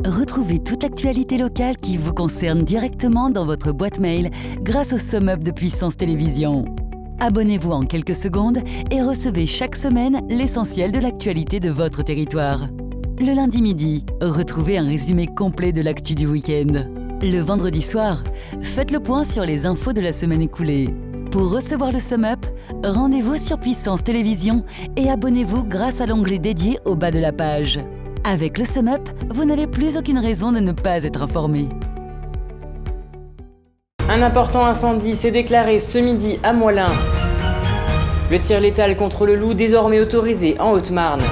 Retrouvez toute l'actualité locale qui vous concerne directement dans votre boîte mail grâce au SumUp de Puissance Télévisions. Abonnez-vous en quelques secondes et recevez chaque semaine l'essentiel de l'actualité de votre territoire. Le lundi midi, retrouvez un résumé complet de l'actu du week-end. Le vendredi soir, faites le point sur les infos de la semaine écoulée. Pour recevoir le SumUp, rendez-vous sur Puissance Télévisions et abonnez-vous grâce à l'onglet dédié au bas de la page. Avec le SumUp, vous n'avez plus aucune raison de ne pas être informé. Un important incendie s'est déclaré ce midi à Moilin. Le tir létal contre le loup désormais autorisé en Haute-Marne.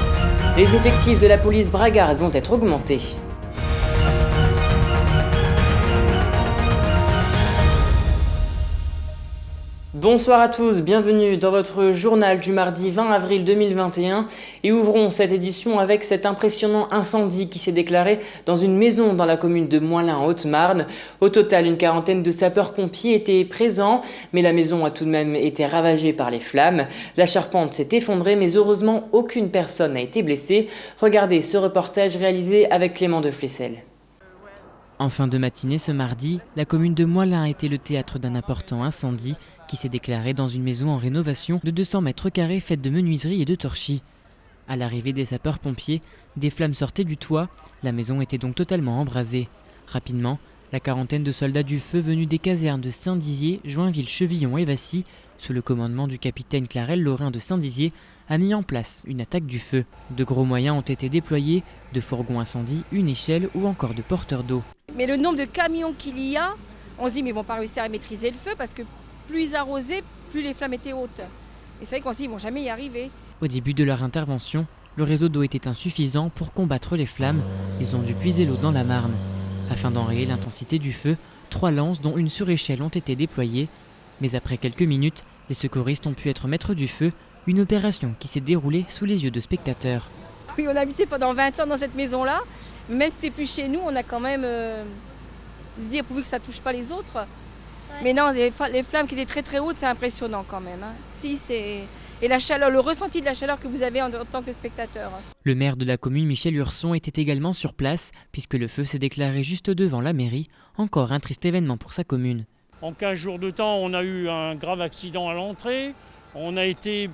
Les effectifs de la police bragarde vont être augmentés. Bonsoir à tous, bienvenue dans votre journal du mardi 20 avril 2021 et ouvrons cette édition avec cet impressionnant incendie qui s'est déclaré dans une maison dans la commune de Moilin en Haute-Marne. Au total, une quarantaine de sapeurs-pompiers étaient présents, mais la maison a tout de même été ravagée par les flammes. La charpente s'est effondrée, mais heureusement, aucune personne n'a été blessée. Regardez ce reportage réalisé avec Clément de Flessel. En fin de matinée ce mardi, la commune de Moilin a été le théâtre d'un important incendie qui s'est déclaré dans une maison en rénovation de 200 mètres carrés faite de menuiserie et de torchis. À l'arrivée des sapeurs-pompiers, des flammes sortaient du toit, la maison était donc totalement embrasée. Rapidement, la quarantaine de soldats du feu venus des casernes de Saint-Dizier, Joinville, Chevillon et Vassy, sous le commandement du capitaine Clarel Lorrain de Saint-Dizier, a mis en place une attaque du feu. De gros moyens ont été déployés, de fourgons incendie, une échelle ou encore de porteurs d'eau. Mais le nombre de camions qu'il y a, on se dit mais ils vont pas réussir à maîtriser le feu parce que plus ils arrosaient, plus les flammes étaient hautes. Et c'est vrai qu'on se dit ils vont jamais y arriver. Au début de leur intervention, le réseau d'eau était insuffisant pour combattre les flammes. Ils ont dû puiser l'eau dans la Marne. Afin d'enrayer l'intensité du feu, 3 lances dont une sur échelle ont été déployées. Mais après quelques minutes, les secouristes ont pu être maîtres du feu, une opération qui s'est déroulée sous les yeux de spectateurs. Oui, on a habité pendant 20 ans dans cette maison-là. Même si c'est plus chez nous, on a quand même se dire pourvu que ça touche pas les autres. Ouais. Mais non, les flammes qui étaient très très hautes, c'est impressionnant quand même. Hein. Si, et la chaleur, le ressenti de la chaleur que vous avez en tant que spectateur. Le maire de la commune, Michel Hurson, était également sur place, puisque le feu s'est déclaré juste devant la mairie. Encore un triste événement pour sa commune. En 15 jours de temps, on a eu un grave accident à l'entrée. On a été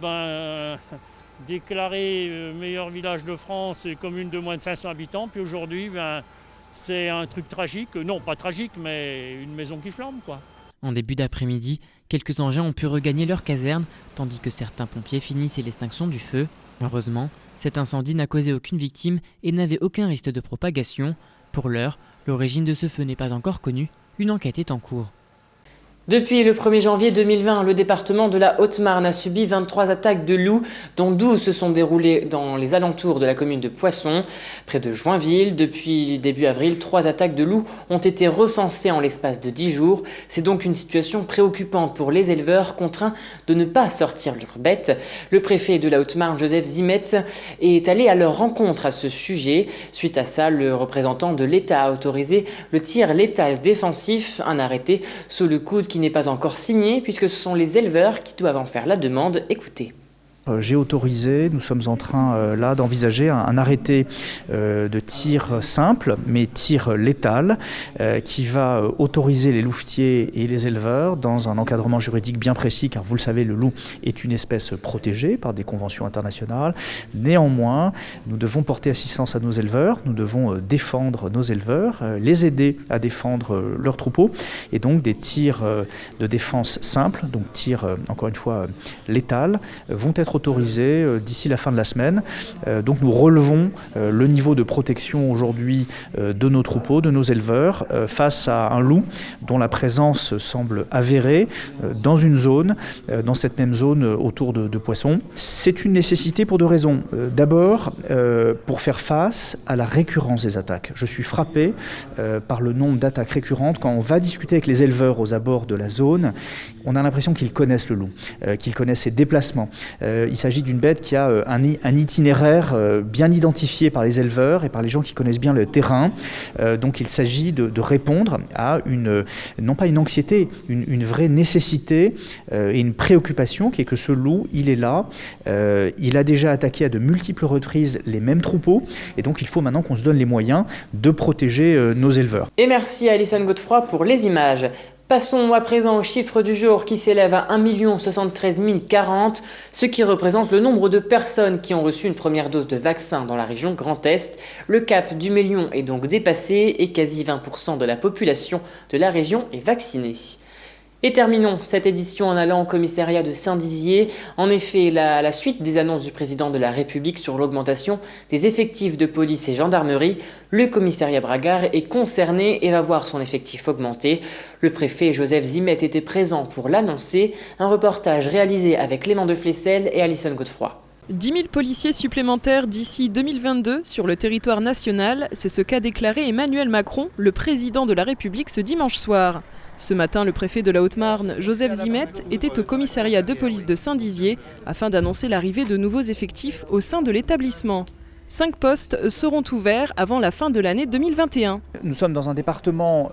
déclaré meilleur village de France et commune de moins de 500 habitants. Puis aujourd'hui, c'est un truc tragique. Non, pas tragique, mais une maison qui flambe, quoi. En début d'après-midi, quelques engins ont pu regagner leur caserne, tandis que certains pompiers finissaient l'extinction du feu. Heureusement, cet incendie n'a causé aucune victime et n'avait aucun risque de propagation. Pour l'heure, l'origine de ce feu n'est pas encore connue. Une enquête est en cours. Depuis le 1er janvier 2020, le département de la Haute-Marne a subi 23 attaques de loups, dont 12 se sont déroulées dans les alentours de la commune de Poisson, près de Joinville. Depuis début avril, 3 attaques de loups ont été recensées en l'espace de 10 jours. C'est donc une situation préoccupante pour les éleveurs, contraints de ne pas sortir leurs bêtes. Le préfet de la Haute-Marne, Joseph Zimetz, est allé à leur rencontre à ce sujet. Suite à ça, le représentant de l'État a autorisé le tir létal défensif, un arrêté sous le coude qui n'est pas encore signé puisque ce sont les éleveurs qui doivent en faire la demande. Écoutez. J'ai autorisé, nous sommes en train là d'envisager un arrêté de tir simple, mais tir létal, qui va autoriser les louvetiers et les éleveurs dans un encadrement juridique bien précis, car vous le savez, le loup est une espèce protégée par des conventions internationales. Néanmoins, nous devons porter assistance à nos éleveurs, nous devons défendre nos éleveurs, les aider à défendre leurs troupeaux, et donc des tirs de défense simples, donc tirs, encore une fois, létal, vont être autorisés d'ici la fin de la semaine. Donc nous relevons le niveau de protection aujourd'hui de nos troupeaux, de nos éleveurs, face à un loup dont la présence semble avérée dans une zone, dans cette même zone autour de Poisson. C'est une nécessité pour 2 raisons. D'abord, pour faire face à la récurrence des attaques. Je suis frappé par le nombre d'attaques récurrentes. Quand on va discuter avec les éleveurs aux abords de la zone, on a l'impression qu'ils connaissent le loup, qu'ils connaissent ses déplacements, il s'agit d'une bête qui a un itinéraire bien identifié par les éleveurs et par les gens qui connaissent bien le terrain. Donc il s'agit de répondre à non pas une anxiété, une vraie nécessité et une préoccupation qui est que ce loup, il est là, il a déjà attaqué à de multiples reprises les mêmes troupeaux et donc il faut maintenant qu'on se donne les moyens de protéger nos éleveurs. Et merci à Alison Godefroy pour les images. Passons à présent au chiffre du jour qui s'élève à 1 073 040, ce qui représente le nombre de personnes qui ont reçu une première dose de vaccin dans la région Grand Est. Le cap du million est donc dépassé et quasi 20% de la population de la région est vaccinée. Et terminons cette édition en allant au commissariat de Saint-Dizier. En effet, à la suite des annonces du président de la République sur l'augmentation des effectifs de police et gendarmerie, le commissariat Bragard est concerné et va voir son effectif augmenter. Le préfet Joseph Zimet était présent pour l'annoncer. Un reportage réalisé avec Clément de Flessel et Alison Godefroy. 10 000 policiers supplémentaires d'ici 2022 sur le territoire national, c'est ce qu'a déclaré Emmanuel Macron, le président de la République, ce dimanche soir. Ce matin, le préfet de la Haute-Marne, Joseph Zimet, était au commissariat de police de Saint-Dizier afin d'annoncer l'arrivée de nouveaux effectifs au sein de l'établissement. 5 postes seront ouverts avant la fin de l'année 2021. Nous sommes dans un département,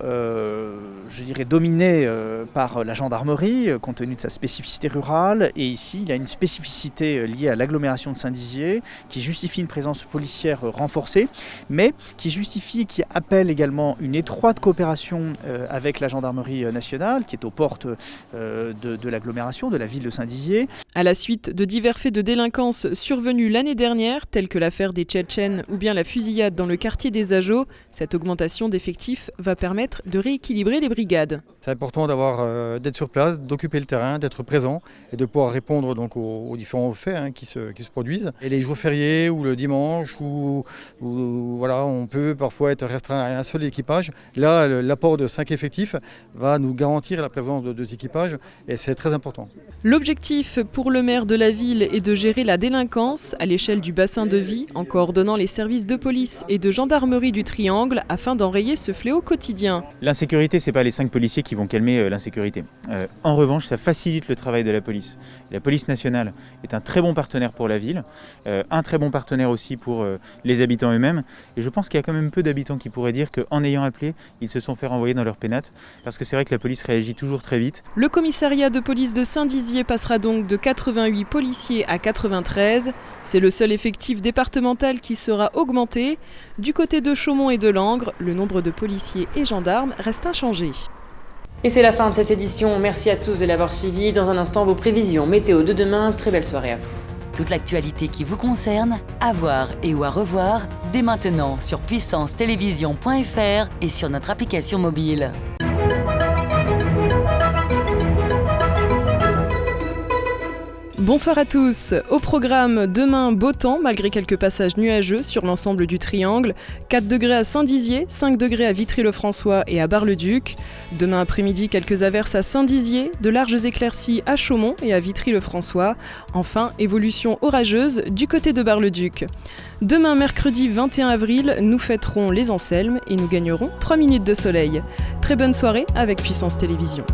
dominé par la gendarmerie, compte tenu de sa spécificité rurale. Et ici, il y a une spécificité liée à l'agglomération de Saint-Dizier qui justifie une présence policière renforcée, mais qui justifie et qui appelle également une étroite coopération avec la gendarmerie nationale, qui est aux portes de l'agglomération, de la ville de Saint-Dizier. À la suite de divers faits de délinquance survenus l'année dernière, tels que l'affaire des Tchétchènes ou bien la fusillade dans le quartier des Ageaux, cette augmentation d'effectifs va permettre de rééquilibrer les brigades. C'est important d'être sur place, d'occuper le terrain, d'être présent et de pouvoir répondre donc aux différents faits qui se produisent. Et les jours fériés ou le dimanche où voilà, on peut parfois être restreint à un seul équipage. Là, l'apport de 5 effectifs va nous garantir la présence de 2 équipages et c'est très important. L'objectif pour le maire de la ville est de gérer la délinquance à l'échelle du bassin de vie en coordonnant les services de police et de gendarmerie du Triangle afin d'enrayer ce fléau quotidien. L'insécurité, ce n'est pas les 5 policiers qui vont calmer l'insécurité. En revanche, ça facilite le travail de la police. La police nationale est un très bon partenaire pour la ville, un très bon partenaire aussi pour les habitants eux-mêmes. Et je pense qu'il y a quand même peu d'habitants qui pourraient dire qu'en ayant appelé, ils se sont fait renvoyer dans leur pénate. Parce que c'est vrai que la police réagit toujours très vite. Le commissariat de police de Saint-Dizier passera donc de 88 policiers à 93. C'est le seul effectif départemental qui sera augmenté. Du côté de Chaumont et de Langres, le nombre de policiers et gendarmes reste inchangé. Et c'est la fin de cette édition. Merci à tous de l'avoir suivi. Dans un instant, vos prévisions météo de demain. Très belle soirée à vous. Toute l'actualité qui vous concerne, à voir et ou à revoir, dès maintenant sur puissancetélévision.fr et sur notre application mobile. Bonsoir à tous. Au programme, demain, beau temps malgré quelques passages nuageux sur l'ensemble du triangle. 4 degrés à Saint-Dizier, 5 degrés à Vitry-le-François et à Bar-le-Duc. Demain après-midi, quelques averses à Saint-Dizier, de larges éclaircies à Chaumont et à Vitry-le-François. Enfin, évolution orageuse du côté de Bar-le-Duc. Demain, mercredi 21 avril, nous fêterons les Anselmes et nous gagnerons 3 minutes de soleil. Très bonne soirée avec Puissance Télévision.